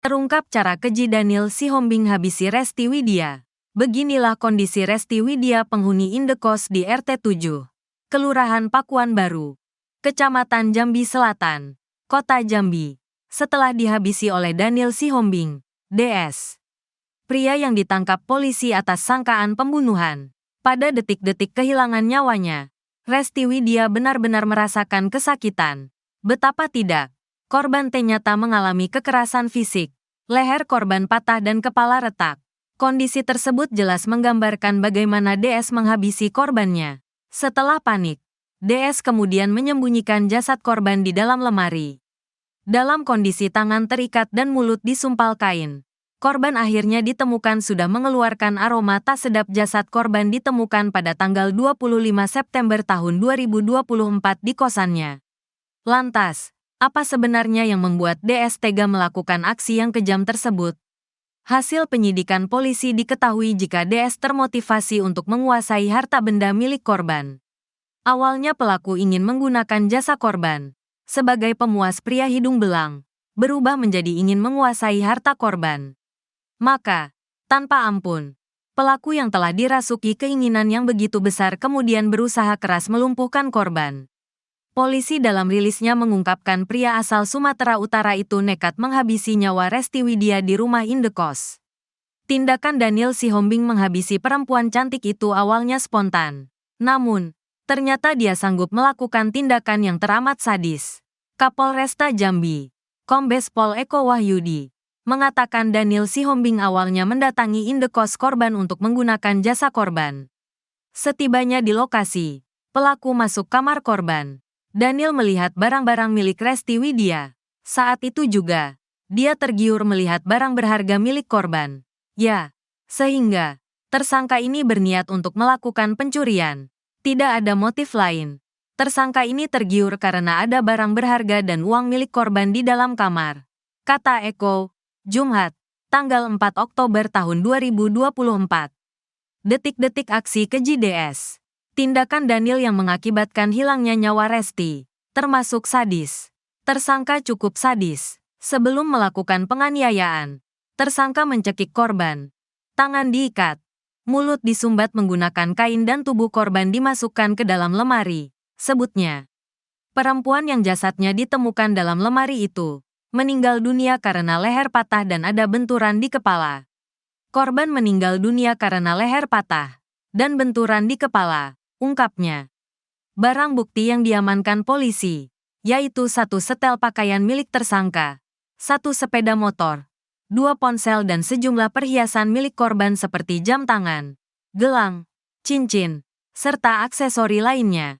Terungkap cara keji Daniel Sihombing habisi Resti Widya. Beginilah kondisi Resti Widya penghuni indekos di RT 7, Kelurahan Pakuan Baru, Kecamatan Jambi Selatan, Kota Jambi, setelah dihabisi oleh Daniel Sihombing, DS. Pria yang ditangkap polisi atas sangkaan pembunuhan. Pada detik-detik kehilangan nyawanya, Resti Widya benar-benar merasakan kesakitan. Betapa tidak, korban ternyata mengalami kekerasan fisik. Leher korban patah dan kepala retak. Kondisi tersebut jelas menggambarkan bagaimana DS menghabisi korbannya. Setelah panik, DS kemudian menyembunyikan jasad korban di dalam lemari. Dalam kondisi tangan terikat dan mulut disumpal kain, korban akhirnya ditemukan sudah mengeluarkan aroma tak sedap. Jasad korban ditemukan pada tanggal 25 September tahun 2024 di kosannya. Lantas, apa sebenarnya yang membuat DS tega melakukan aksi yang kejam tersebut? Hasil penyidikan polisi diketahui jika DS termotivasi untuk menguasai harta benda milik korban. Awalnya pelaku ingin menggunakan jasa korban sebagai pemuas pria hidung belang, berubah menjadi ingin menguasai harta korban. Maka, tanpa ampun, pelaku yang telah dirasuki keinginan yang begitu besar kemudian berusaha keras melumpuhkan korban. Polisi dalam rilisnya mengungkapkan pria asal Sumatera Utara itu nekat menghabisi nyawa Resti Widya di rumah indekos. Tindakan Daniel Sihombing menghabisi perempuan cantik itu awalnya spontan. Namun, ternyata dia sanggup melakukan tindakan yang teramat sadis. Kapolresta Jambi, Kombes Pol Eko Wahyudi, mengatakan Daniel Sihombing awalnya mendatangi indekos korban untuk menggunakan jasa korban. Setibanya di lokasi, pelaku masuk kamar korban. Daniel melihat barang-barang milik Resti Widya. Saat itu juga, dia tergiur melihat barang berharga milik korban. Ya, sehingga tersangka ini berniat untuk melakukan pencurian. Tidak ada motif lain. Tersangka ini tergiur karena ada barang berharga dan uang milik korban di dalam kamar, kata Eko. Jumat, tanggal 4 Oktober tahun 2024. Detik-detik aksi keji DS. Tindakan Daniel yang mengakibatkan hilangnya nyawa Resti, termasuk sadis. Tersangka cukup sadis. Sebelum melakukan penganiayaan, tersangka mencekik korban. Tangan diikat, mulut disumbat menggunakan kain dan tubuh korban dimasukkan ke dalam lemari, sebutnya. Perempuan yang jasadnya ditemukan dalam lemari itu meninggal dunia karena leher patah dan ada benturan di kepala. Korban meninggal dunia karena leher patah dan benturan di kepala, ungkapnya. Barang bukti yang diamankan polisi, yaitu 1 setel pakaian milik tersangka, 1 sepeda motor, 2 ponsel dan sejumlah perhiasan milik korban seperti jam tangan, gelang, cincin, serta aksesori lainnya.